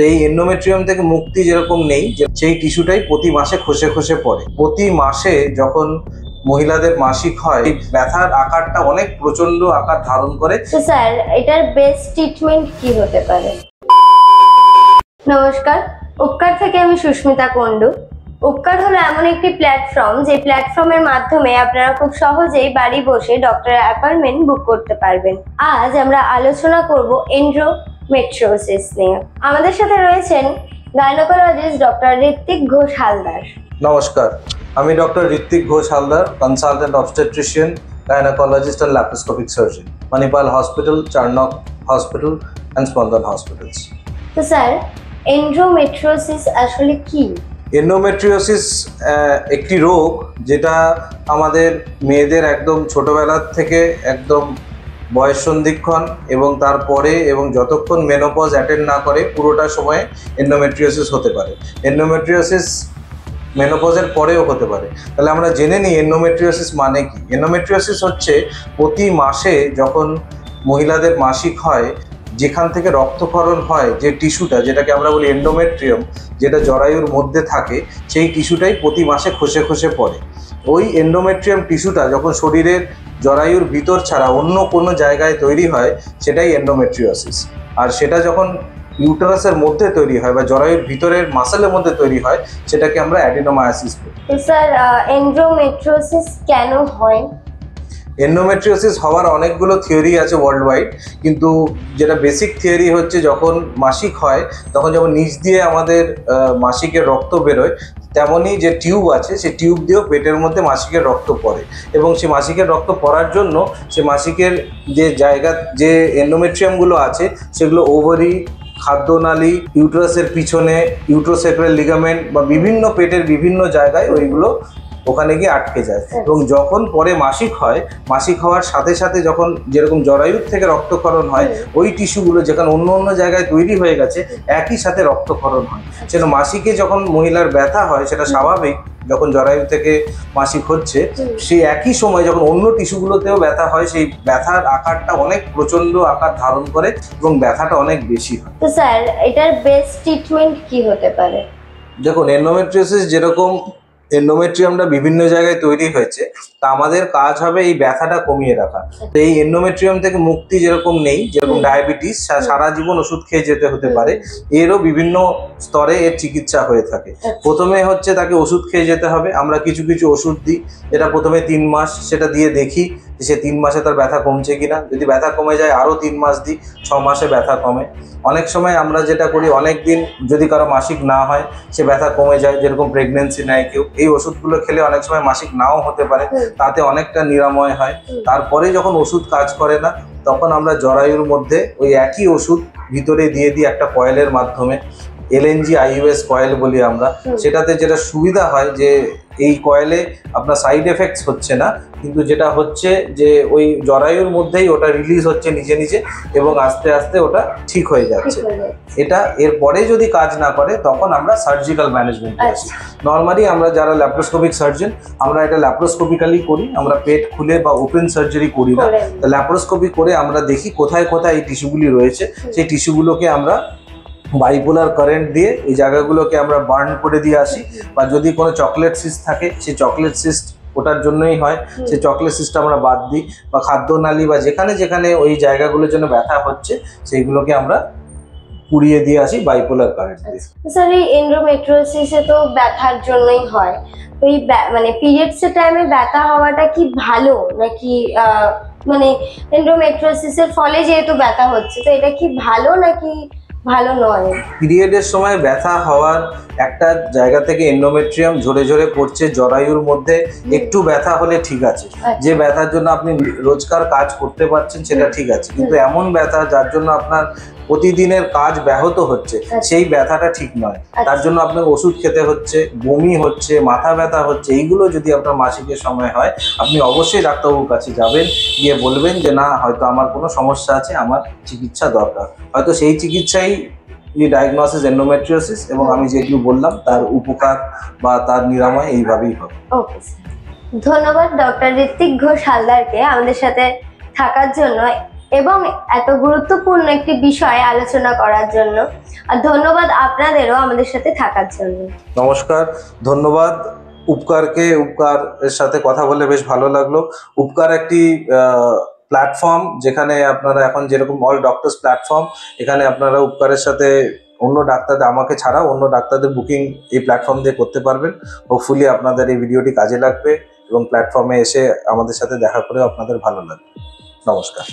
এই এন্ডোমেট্রিয়াম থেকে মুক্তি যেরকম নেই, সেই টিস্যুটাই প্রতি মাসে খসে খসে পড়ে। প্রতি মাসে যখন মহিলাদের মাসিক হয়, ব্যথার আকারটা অনেক প্রচন্ড আকার ধারণ করে। তো স্যার, এটার বেস্ট ট্রিটমেন্ট কি হতে পারে? নমস্কার, উপকার থেকে আমি সুস্মিতা কুন্ডু। উপকার হলো এমন একটি প্ল্যাটফর্ম, যে প্ল্যাটফর্মের মাধ্যমে আপনারা খুব সহজেই বাড়ি বসে ডক্টরের অ্যাপয়েন্টমেন্ট বুক করতে পারবেন। আজ আমরা আলোচনা করব এন্ডোমেট্রিওসিস নিয়ে। আমাদের সাথে রয়েছেন গাইনোকোলজিস্ট ডক্টর ঋত্বিক ঘোষ হালদার। নমস্কার, আমি doctor Ritwik Ghosh Haldar, consultant obstetrician, gynaecologist and laparoscopic surgeon, Manipal Hospital, Charnock Hospital and Spandan Hospitals. তো স্যার, এন্ডোমেট্রিওসিস আসলে কি? এন্ডোমেট্রিওসিস একটি রোগ যেটা আমাদের মেয়েদের একদম ছোটবেলার থেকে একদম বয়স সন্ধিক্ষণ এবং তারপরে এবং যতক্ষণ মেনোপজ অ্যাটেন্ড না করে পুরোটা সময়ে এন্ডোমেট্রিওসিস হতে পারে। এন্ডোমেট্রিওসিস মেনোপজের পরেও হতে পারে। তাহলে আমরা জেনে নিই এন্ডোমেট্রিওসিস মানে কি। এন্ডোমেট্রিওসিস হচ্ছে প্রতি মাসে যখন মহিলাদের মাসিক হয়, যেখান থেকে রক্তক্ষরণ হয়, যে টিস্যুটা যেটাকে আমরা বলি এন্ডোমেট্রিয়াম, যেটা জরায়ুর মধ্যে থাকে, সেই টিস্যুটাই প্রতি মাসে খসে খসে পড়ে। ওই এন্ডোমেট্রিয়াম টিস্যুটা যখন শরীরের জরায়ুর ভিতর ছাড়া অন্য কোনো জায়গায় তৈরি হয়, সেটাই এন্ডোমেট্রিওসিস। আর সেটা যখন ইউটেরাসের মধ্যে তৈরি হয় বা জরায়ুর ভিতরের মাসেলের মধ্যে তৈরি হয়, সেটাকে আমরা অ্যাডিনোমায়োসিস বলি। তো স্যার, এন্ডোমেট্রিওসিস কেন হয়? এন্ডোমেট্রিওসিস হওয়ার অনেকগুলো থিওরি আছে ওয়ার্ল্ড ওয়াইড, কিন্তু যেটা বেসিক থিওরি হচ্ছে যখন মাসিক হয় তখন যখন নিচ দিয়ে আমাদের মাসিকের রক্ত বেরোয়, তেমনই যে টিউব আছে সেই টিউব দিয়েও পেটের মধ্যে মাসিকের রক্ত পড়ে, এবং সেই মাসিকের রক্ত পড়ার জন্য সে মাসিকের যে জায়গা, যে এন্ডোমেট্রিয়ামগুলো আছে সেগুলো ওভারি, খাদ্যনালী, ইউটেরাসের পিছনে, ইউট্রোসেক্রাল লিগামেন্ট বা বিভিন্ন পেটের বিভিন্ন জায়গায় ওইগুলো ওখানে গিয়ে আটকে যায়। এবং যখন পরে মাসিক হয়, মাসিক হওয়ার সাথে সাথে যখন যেরকম জরায়ুর থেকে রক্তক্ষরণ হয়, ওই টিস্যুগুলো যেখানে অন্য অন্য জায়গায় তৈরি হয়ে গেছে একই সাথে রক্তক্ষরণ হয়। সেটা মাসিকে যখন মহিলার ব্যথা হয় সেটা স্বাভাবিক, যখন জরায়ু থেকে মাসিক হচ্ছে সেই একই সময় যখন অন্য টিস্যুগুলোতেও ব্যথা হয়, সেই ব্যথার আকারটা অনেক প্রচন্ড আকার ধারণ করে এবং ব্যথাটা অনেক বেশি হয়। তো স্যার, এটার বেস্ট ট্রিটমেন্ট কি হতে পারে? দেখুন, এন্ডোমেট্রিওসিস যেরকম এন্ডোমেট্রিয়ামটা বিভিন্ন জায়গায় তৈরি হয়েছে, তা আমাদের কাজ হবে এই ব্যথাটা কমিয়ে রাখা। তো এই এন্ডোমেট্রিয়াম থেকে মুক্তি যেরকম নেই, যেরকম ডায়াবেটিস সারা জীবন ওষুধ খেয়ে যেতে হতে পারে, এরও বিভিন্ন স্তরে এর চিকিৎসা হয়ে থাকে। প্রথমে হচ্ছে তাকে ওষুধ খেয়ে যেতে হবে। আমরা কিছু কিছু ওষুধ দিই, যেটা প্রথমে 3 মাস সেটা দিয়ে দেখি যে সে 3 মাসে তার ব্যথা কমছে কিনা। যদি ব্যথা কমে যায় আরও 3 মাস দিই, 6 মাসে ব্যথা কমে। অনেক সময় আমরা যেটা করি, অনেক দিন যদি কারো মাসিক না হয়, সে ব্যথা কমে যায়, যেরকম প্রেগনেন্সি নেয় কেউ, এই ওষুধগুলো খেলে অনেক সময় মাসিক নাও হতে পারে, তাতে অনেকটা নিরাময় হয়। তারপরে যখন ওষুধ কাজ করে না, তখন আমরা জরায়ুর মধ্যে ওই একই ওষুধ ভিতরে দিয়ে দিই একটা কয়েলের মাধ্যমে, LNG IUS কয়েল বলি আমরা। সেটাতে যেটা সুবিধা হয় যে এই কয়েলে আপনার সাইড এফেক্টস হচ্ছে না, কিন্তু যেটা হচ্ছে যে ওই জরায়ুর মধ্যেই ওটা রিলিজ হচ্ছে নিজে নিজে এবং আস্তে আস্তে ওটা ঠিক হয়ে যাচ্ছে। এটা এরপরে যদি কাজ না করে তখন আমরা সার্জিক্যাল ম্যানেজমেন্টে আসি। নর্মালি আমরা যারা ল্যাপারোস্কোপিক সার্জন, আমরা এটা ল্যাপারোস্কোপিক্যালি করি, আমরা পেট খুলে বা ওপেন সার্জারি করি না। ল্যাপারোস্কোপি করে আমরা দেখি কোথায় কোথায় এই টিস্যুগুলি রয়েছে, সেই টিস্যুগুলোকে আমরা বাইপোলার কারেন্ট দিয়ে এই জায়গাগুলোকে আমরা বার্ন করে দিয়ে আসি। বা যদি কোনো চকলেট সিস্ট থাকে, সেই চকলেট সিস্ট ওটার জন্যই হয়, সেই চকলেট সিস্টটা আমরা বাদ দিই। বা খাদ্যনালী বা যেখানে যেখানে ওই জায়গাগুলোর জন্য ব্যথা হচ্ছে, সেইগুলোকে আমরা পুড়িয়ে দিয়ে আসি বাইপোলার কারেন্ট দিয়ে। স্যার, এই এন্ডোমেট্রিওসিসে তো ব্যথার জন্যই হয়, তো এই মানে পিরিয়ডসের টাইমে ব্যথা হওয়াটা কি ভালো নাকি মানে এন্ডোমেট্রিওসিসের ফলে যেহেতু ব্যথা হচ্ছে, তো এটা কি ভালো নাকি ভালো নয়? পিরিয়ডের সময় ব্যথা হওয়ার একটা জায়গা থেকে এন্ডোমেট্রিয়াম ঝরে ঝরে পড়ছে জরায়ুর মধ্যে, একটু ব্যথা হলে ঠিক আছে। যে ব্যথার জন্য আপনি রোজকার কাজ করতে পারছেন সেটা ঠিক আছে, কিন্তু এমন ব্যথা যার জন্য আপনার প্রতিদিনের কাজ ব্যাহত হচ্ছে, সেই ব্যথাটা ঠিক নয়। তার জন্য আপনার ওষুধ খেতে হচ্ছে, বমি হচ্ছে, মাথা ব্যথা হচ্ছে। এইগুলো যদি আপনার মাসিকের সময় হয়, আপনি অবশ্যই ডাক্তারবাবুর কাছে যাবেন, গিয়ে বলবেন যে না, হয়তো আমার কোনো সমস্যা আছে, আমার চিকিৎসা দরকার। হয়তো সেই চিকিৎসাই ডায়াগনোসিস এন্ডোমেট্রিওসিস, এবং আমি যেগুলো বললাম তার উপকার বা তার নিরাময় এইভাবেই হবে। ওকে স্যার, ধন্যবাদ ডক্টর ঋত্বিক ঘোষ হালদারকে আমাদের সাথে থাকার জন্য। এবং এত গুরুত্বপূর্ণ একটি বিষয় আলোচনা করার জন্য। আর ধন্যবাদ আপনাদেরও আমাদের সাথে থাকার জন্য। নমস্কার, ধন্যবাদ উপকারকে। উপকার এর সাথে কথা বলে বেশ ভালো লাগলো। উপকার একটি প্ল্যাটফর্ম, যেখানে আপনারা এখন যেরকম অল ডক্টরস প্ল্যাটফর্ম, এখানে আপনারা উপকারের সাথে অন্য ডাক্তারদের, আমাকে ছাড়া অন্য ডাক্তারদের বুকিং এই প্ল্যাটফর্ম দিয়ে করতে পারবেন। হোপফুলি আপনাদের এই ভিডিওটি কাজে লাগবে এবং প্ল্যাটফর্মে এসে আমাদের সাথে দেখা করেও আপনাদের ভালো লাগবে। নমস্কার।